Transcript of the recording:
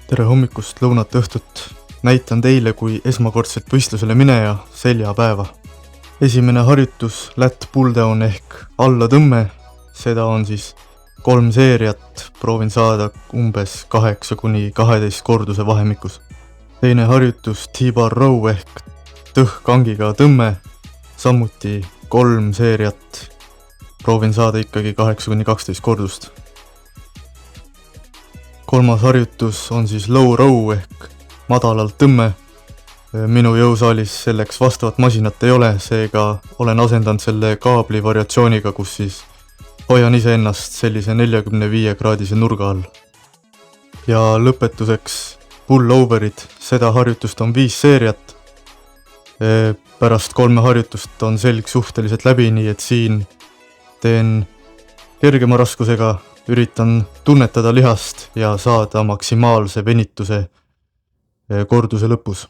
Tere hommikust, lõunat, õhtut. Näitan teile kui esmakordselt võistlusele mineja seljapäeva. Esimene harjutus lat pull down ehk allatõmme. Seda on siis 3 seeriat, proovin saada umbes 8–12 korduse vahemikus. Teine harjutus T-bar row ehk tõhkangiga tõmme, samuti 3 seeriat, proovin saada ikkagi 8–12 kordust. Kolmas harjutus on siis low row ehk madalalt tõmme. Minu jõusaalis selleks vastavat masinat ei ole, seega olen asendanud selle kaabli variatsiooniga, kus siis hoian ise ennast sellise 45-kraadise nurga all. Ja lõpetuseks pull-overid, seda harjutust on 5 seeriat. Pärast 3 harjutust on selg suhteliselt läbi, nii et siin teen kergema raskusega, üritan tunnetada lihast ja saada maksimaalse venituse korduse lõpus.